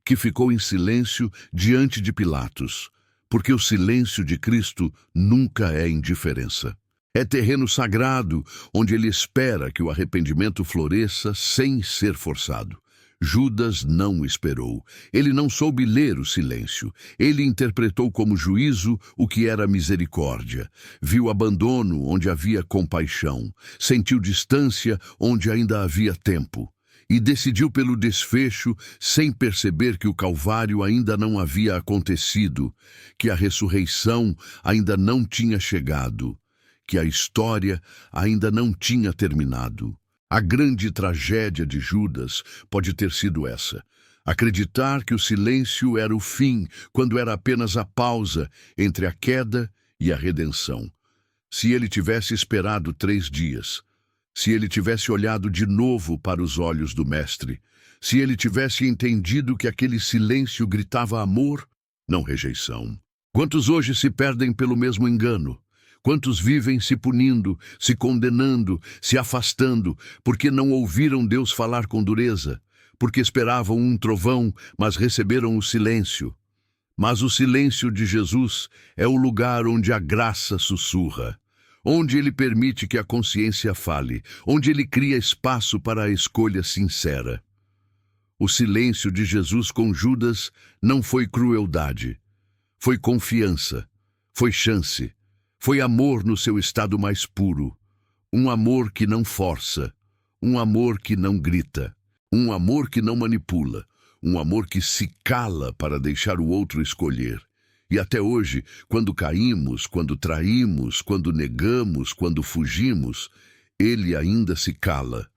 que ficou em silêncio diante de Pilatos, porque o silêncio de Cristo nunca é indiferença. É terreno sagrado onde ele espera que o arrependimento floresça sem ser forçado. Judas não esperou. Ele não soube ler o silêncio. Ele interpretou como juízo o que era misericórdia. Viu abandono onde havia compaixão. Sentiu distância onde ainda havia tempo. E decidiu pelo desfecho sem perceber que o Calvário ainda não havia acontecido, que a ressurreição ainda não tinha chegado, que a história ainda não tinha terminado. A grande tragédia de Judas pode ter sido essa: acreditar que o silêncio era o fim, quando era apenas a pausa entre a queda e a redenção. Se ele tivesse esperado 3 dias, se ele tivesse olhado de novo para os olhos do Mestre, se ele tivesse entendido que aquele silêncio gritava amor, não rejeição. Quantos hoje se perdem pelo mesmo engano? Quantos vivem se punindo, se condenando, se afastando, porque não ouviram Deus falar com dureza, porque esperavam um trovão, mas receberam o silêncio. Mas o silêncio de Jesus é o lugar onde a graça sussurra, onde ele permite que a consciência fale, onde ele cria espaço para a escolha sincera. O silêncio de Jesus com Judas não foi crueldade, foi confiança, foi chance, foi amor no seu estado mais puro, um amor que não força, um amor que não grita, um amor que não manipula, um amor que se cala para deixar o outro escolher. E até hoje, quando caímos, quando traímos, quando negamos, quando fugimos, ele ainda se cala,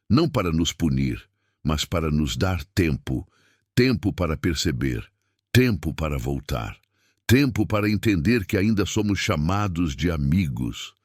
não para nos punir, mas para nos dar tempo, tempo para perceber, tempo para voltar, tempo para entender que ainda somos chamados de amigos.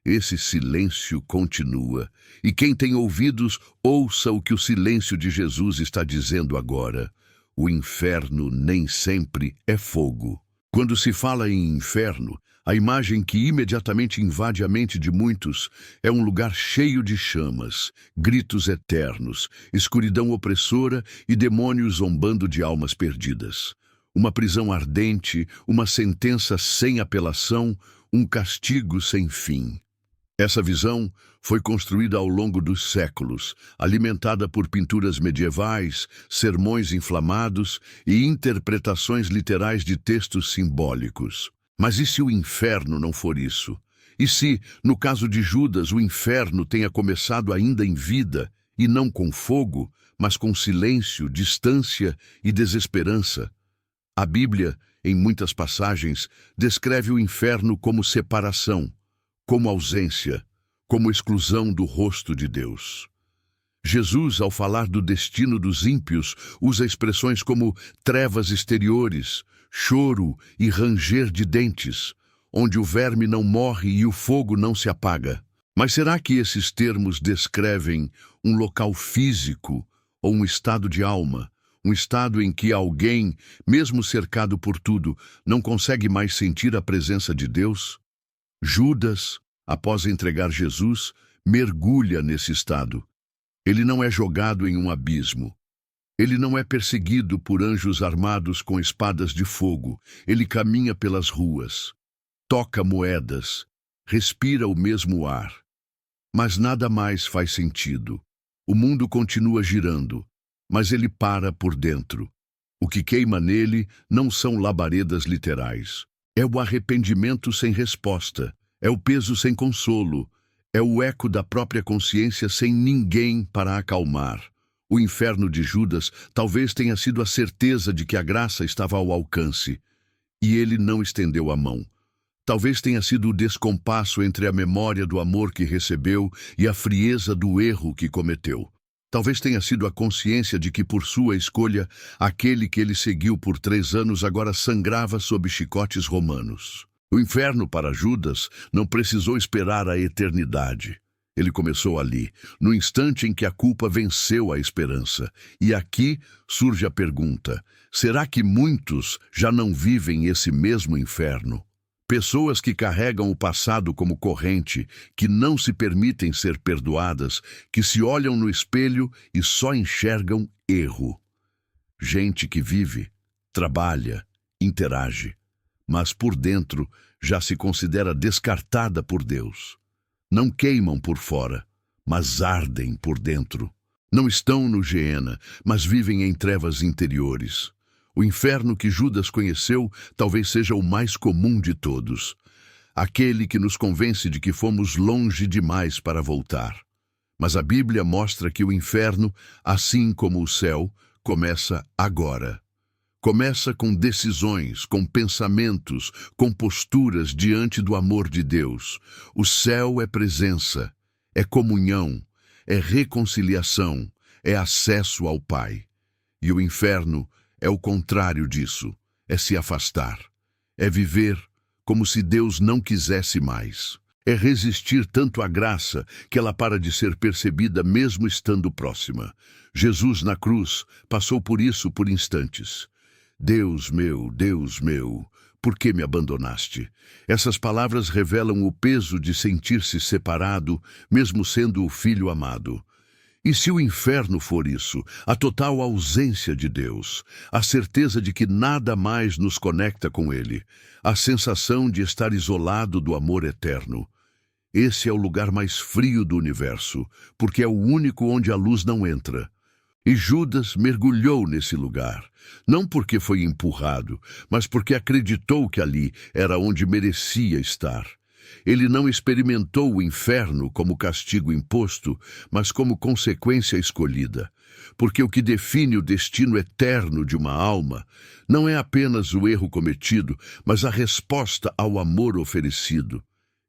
Esse silêncio continua, e quem tem ouvidos, ouça o que o silêncio de Jesus está dizendo agora. O inferno nem sempre é fogo. Quando se fala em inferno, a imagem que imediatamente invade a mente de muitos é um lugar cheio de chamas, gritos eternos, escuridão opressora e demônios zombando de almas perdidas. Uma prisão ardente, uma sentença sem apelação, um castigo sem fim. Essa visão foi construída ao longo dos séculos, alimentada por pinturas medievais, sermões inflamados e interpretações literais de textos simbólicos. Mas e se o inferno não for isso? E se, no caso de Judas, o inferno tenha começado ainda em vida, e não com fogo, mas com silêncio, distância e desesperança? A Bíblia, em muitas passagens, descreve o inferno como separação, como ausência, como exclusão do rosto de Deus. Jesus, ao falar do destino dos ímpios, usa expressões como trevas exteriores, choro e ranger de dentes, onde o verme não morre e o fogo não se apaga. Mas será que esses termos descrevem um local físico ou um estado de alma, um estado em que alguém, mesmo cercado por tudo, não consegue mais sentir a presença de Deus? Judas, após entregar Jesus, mergulha nesse estado. Ele não é jogado em um abismo. Ele não é perseguido por anjos armados com espadas de fogo. Ele caminha pelas ruas, toca moedas, respira o mesmo ar. Mas nada mais faz sentido. O mundo continua girando, mas ele para por dentro. O que queima nele não são labaredas literais. É o arrependimento sem resposta. É o peso sem consolo, é o eco da própria consciência sem ninguém para acalmar. O inferno de Judas talvez tenha sido a certeza de que a graça estava ao alcance, e ele não estendeu a mão. Talvez tenha sido o descompasso entre a memória do amor que recebeu e a frieza do erro que cometeu. Talvez tenha sido a consciência de que, por sua escolha, aquele que ele seguiu por 3 anos agora sangrava sob chicotes romanos. O inferno para Judas não precisou esperar a eternidade. Ele começou ali, no instante em que a culpa venceu a esperança. E aqui surge a pergunta: será que muitos já não vivem esse mesmo inferno? Pessoas que carregam o passado como corrente, que não se permitem ser perdoadas, que se olham no espelho e só enxergam erro. Gente que vive, trabalha, interage, mas por dentro já se considera descartada por Deus. Não queimam por fora, mas ardem por dentro. Não estão no Geena, mas vivem em trevas interiores. O inferno que Judas conheceu talvez seja o mais comum de todos. Aquele que nos convence de que fomos longe demais para voltar. Mas a Bíblia mostra que o inferno, assim como o céu, começa agora. Começa com decisões, com pensamentos, com posturas diante do amor de Deus. O céu é presença, é comunhão, é reconciliação, é acesso ao Pai. E o inferno é o contrário disso, é se afastar, é viver como se Deus não quisesse mais. É resistir tanto à graça que ela para de ser percebida mesmo estando próxima. Jesus na cruz passou por isso por instantes. Deus meu, por que me abandonaste? Essas palavras revelam o peso de sentir-se separado, mesmo sendo o filho amado. E se o inferno for isso, a total ausência de Deus, a certeza de que nada mais nos conecta com Ele, a sensação de estar isolado do amor eterno, Esse é o lugar mais frio do universo, porque é o único onde a luz não entra. E Judas mergulhou nesse lugar, não porque foi empurrado, mas porque acreditou que ali era onde merecia estar. Ele não experimentou o inferno como castigo imposto, mas como consequência escolhida. Porque o que define o destino eterno de uma alma não é apenas o erro cometido, mas a resposta ao amor oferecido.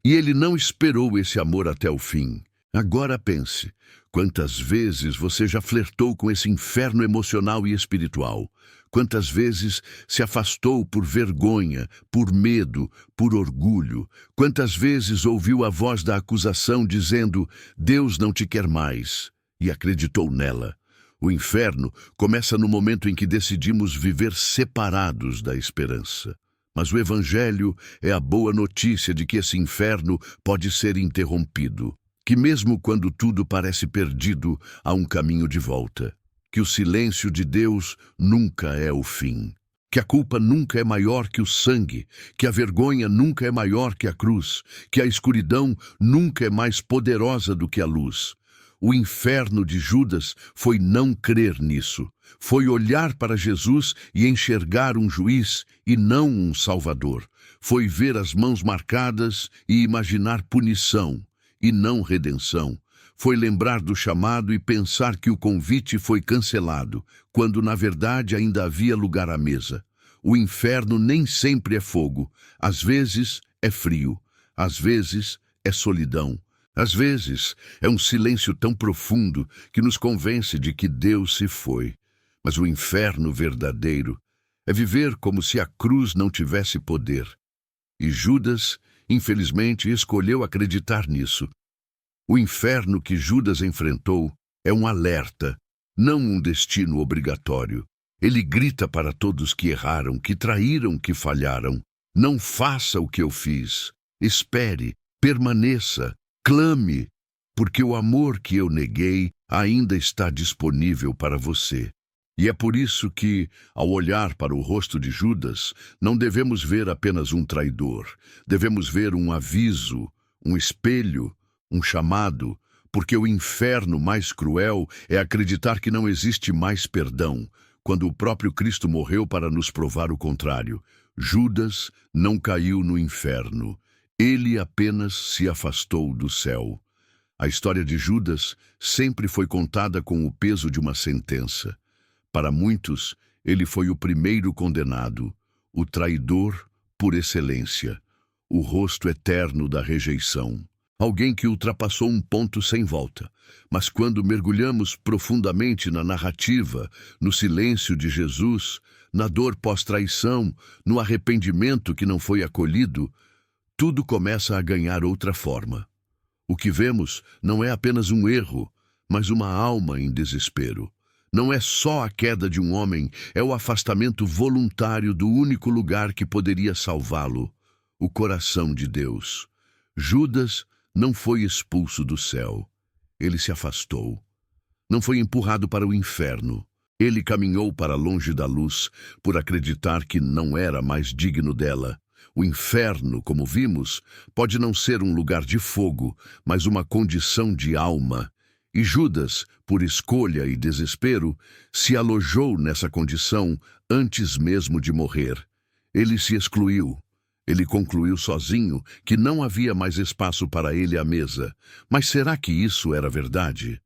E ele não esperou esse amor até o fim. Agora pense, quantas vezes você já flertou com esse inferno emocional e espiritual? Quantas vezes se afastou por vergonha, por medo, por orgulho? Quantas vezes ouviu a voz da acusação dizendo, Deus não te quer mais, e acreditou nela? O inferno começa no momento em que decidimos viver separados da esperança. Mas o Evangelho é a boa notícia de que esse inferno pode ser interrompido, que mesmo quando tudo parece perdido, há um caminho de volta, que o silêncio de Deus nunca é o fim, que a culpa nunca é maior que o sangue, que a vergonha nunca é maior que a cruz, que a escuridão nunca é mais poderosa do que a luz. O inferno de Judas foi não crer nisso. Foi olhar para Jesus e enxergar um juiz e não um salvador. Foi ver as mãos marcadas e imaginar punição e não redenção. Foi lembrar do chamado e pensar que o convite foi cancelado, quando na verdade ainda havia lugar à mesa. O inferno nem sempre é fogo. Às vezes é frio. Às vezes é solidão. Às vezes, é um silêncio tão profundo que nos convence de que Deus se foi. Mas o inferno verdadeiro é viver como se a cruz não tivesse poder. E Judas, infelizmente, escolheu acreditar nisso. O inferno que Judas enfrentou é um alerta, não um destino obrigatório. Ele grita para todos que erraram, que traíram, que falharam. Não faça o que eu fiz. Espere, permaneça. Clame, porque o amor que eu neguei ainda está disponível para você. E é por isso que, ao olhar para o rosto de Judas, não devemos ver apenas um traidor. Devemos ver um aviso, um espelho, um chamado, porque o inferno mais cruel é acreditar que não existe mais perdão, quando o próprio Cristo morreu para nos provar o contrário. Judas não caiu no inferno. Ele apenas se afastou do céu. A história de Judas sempre foi contada com o peso de uma sentença. Para muitos, ele foi o primeiro condenado, o traidor por excelência, o rosto eterno da rejeição. Alguém que ultrapassou um ponto sem volta. Mas quando mergulhamos profundamente na narrativa, no silêncio de Jesus, na dor pós-traição, no arrependimento que não foi acolhido, tudo começa a ganhar outra forma. O que vemos não é apenas um erro, mas uma alma em desespero. Não é só a queda de um homem, é o afastamento voluntário do único lugar que poderia salvá-lo, o coração de Deus. Judas não foi expulso do céu. Ele se afastou. Não foi empurrado para o inferno. Ele caminhou para longe da luz por acreditar que não era mais digno dela. O inferno, como vimos, pode não ser um lugar de fogo, mas uma condição de alma. E Judas, por escolha e desespero, se alojou nessa condição antes mesmo de morrer. Ele se excluiu. Ele concluiu sozinho que não havia mais espaço para ele à mesa. Mas será que isso era verdade?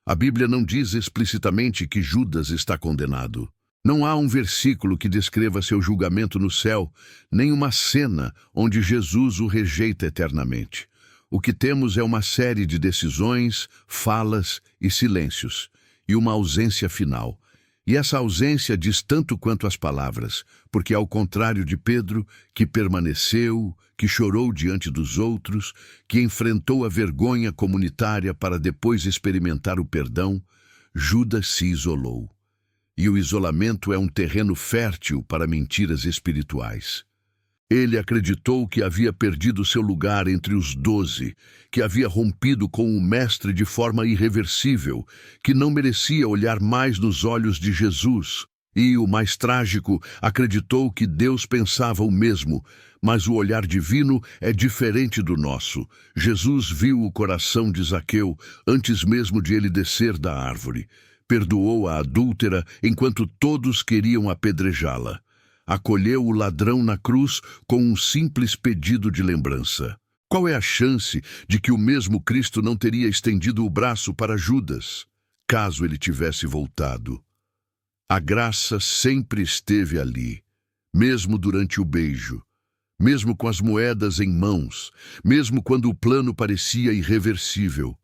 A Bíblia não diz explicitamente que Judas está condenado. Não há um versículo que descreva seu julgamento no céu, nem uma cena onde Jesus o rejeita eternamente. O que temos é uma série de decisões, falas e silêncios, e uma ausência final. E essa ausência diz tanto quanto as palavras, porque ao contrário de Pedro, que permaneceu, que chorou diante dos outros, que enfrentou a vergonha comunitária para depois experimentar o perdão, Judas se isolou. E o isolamento é um terreno fértil para mentiras espirituais. Ele acreditou que havia perdido seu lugar entre os 12, que havia rompido com o Mestre de forma irreversível, que não merecia olhar mais nos olhos de Jesus. E, o mais trágico, acreditou que Deus pensava o mesmo, Mas o olhar divino é diferente do nosso. Jesus viu o coração de Zaqueu antes mesmo de ele descer da árvore. Perdoou a adúltera enquanto todos queriam apedrejá-la. Acolheu o ladrão na cruz com um simples pedido de lembrança. Qual é a chance de que o mesmo Cristo não teria estendido o braço para Judas, caso ele tivesse voltado? A graça sempre esteve ali, mesmo durante o beijo, mesmo com as moedas em mãos, mesmo quando o plano parecia irreversível.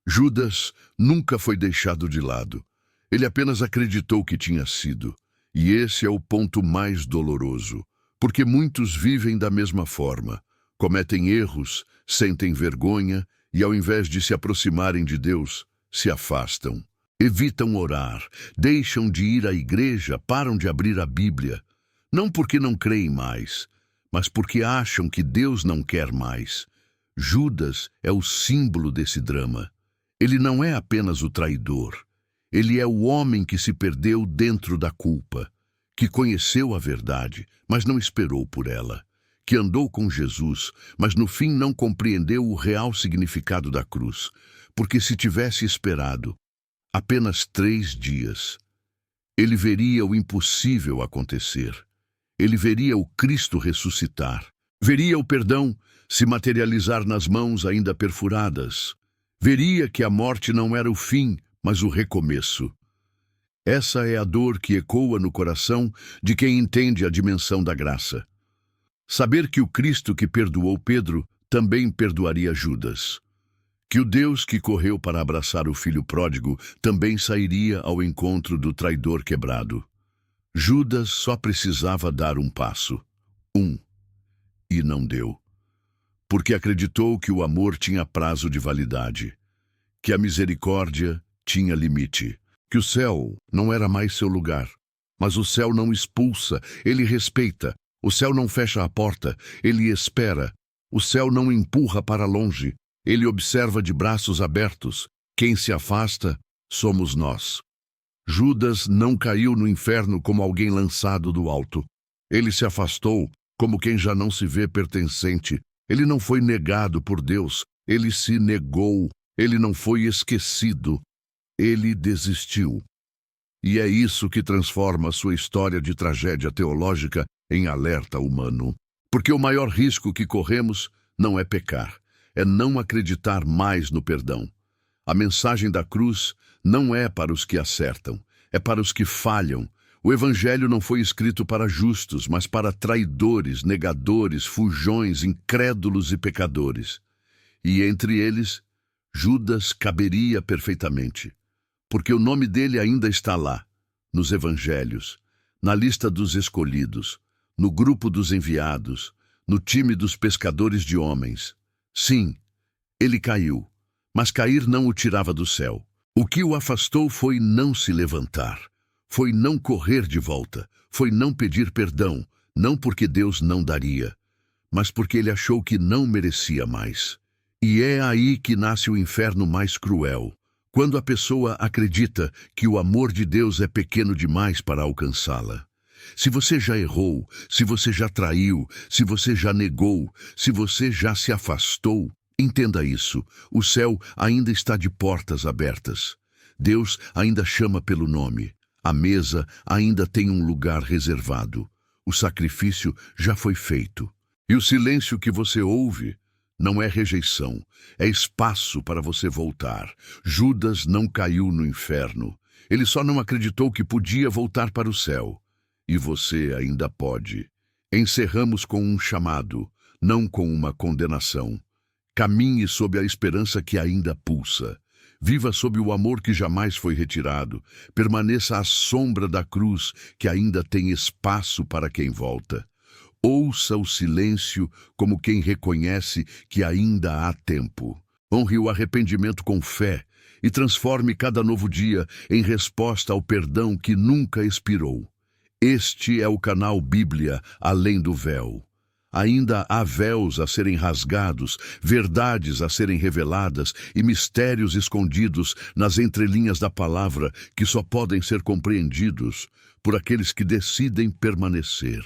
Judas nunca foi deixado de lado. Ele apenas acreditou que tinha sido. E esse é o ponto mais doloroso, porque muitos vivem da mesma forma. Cometem erros, sentem vergonha e, ao invés de se aproximarem de Deus, se afastam. Evitam orar, deixam de ir à igreja, param de abrir a Bíblia. Não porque não creem mais, mas porque acham que Deus não quer mais. Judas é o símbolo desse drama. Ele não é apenas o traidor. Ele é o homem que se perdeu dentro da culpa, que conheceu a verdade, mas não esperou por ela, que andou com Jesus, mas no fim não compreendeu o real significado da cruz, porque se tivesse esperado apenas 3 dias, ele veria o impossível acontecer. Ele veria o Cristo ressuscitar, veria o perdão se materializar nas mãos ainda perfuradas, veria que a morte não era o fim, mas o recomeço. Essa é a dor que ecoa no coração de quem entende a dimensão da graça. Saber que o Cristo que perdoou Pedro também perdoaria Judas. Que o Deus que correu para abraçar o filho pródigo também sairia ao encontro do traidor quebrado. Judas só precisava dar um passo. E não deu. Porque acreditou que o amor tinha prazo de validade, que a misericórdia tinha limite, que o céu não era mais seu lugar. Mas o céu não expulsa, ele respeita. O céu não fecha a porta, ele espera. O céu não empurra para longe, ele observa de braços abertos. Quem se afasta, somos nós. Judas não caiu no inferno como alguém lançado do alto. Ele se afastou como quem já não se vê pertencente. Ele não foi negado por Deus, ele se negou. Ele não foi esquecido. Ele desistiu. E é isso que transforma sua história de tragédia teológica em alerta humano. Porque o maior risco que corremos não é pecar, é não acreditar mais no perdão. A mensagem da cruz não é para os que acertam, é para os que falham. O evangelho não foi escrito para justos, mas para traidores, negadores, fujões, incrédulos e pecadores. E entre eles, Judas caberia perfeitamente, porque o nome dele ainda está lá, nos evangelhos, na lista dos escolhidos, no grupo dos enviados, no time dos pescadores de homens. Sim, ele caiu, mas cair não o tirava do céu. O que o afastou foi não se levantar, foi não correr de volta, foi não pedir perdão, não porque Deus não daria, mas porque ele achou que não merecia mais. E é aí que nasce o inferno mais cruel, quando a pessoa acredita que o amor de Deus é pequeno demais para alcançá-la. Se você já errou, se você já traiu, se você já negou, se você já se afastou, entenda isso, o céu ainda está de portas abertas. Deus ainda chama pelo nome. A mesa ainda tem um lugar reservado. O sacrifício já foi feito. E o silêncio que você ouve não é rejeição, é espaço para você voltar. Judas não caiu no inferno. Ele só não acreditou que podia voltar para o céu. E você ainda pode. Encerramos com um chamado, não com uma condenação. Caminhe sob a esperança que ainda pulsa. Viva sob o amor que jamais foi retirado. Permaneça à sombra da cruz que ainda tem espaço para quem volta. Ouça o silêncio como quem reconhece que ainda há tempo. Honre o arrependimento com fé e transforme cada novo dia em resposta ao perdão que nunca expirou. Este é o canal Bíblia Além do Véu. Ainda há véus a serem rasgados, verdades a serem reveladas e mistérios escondidos nas entrelinhas da palavra que só podem ser compreendidos por aqueles que decidem permanecer.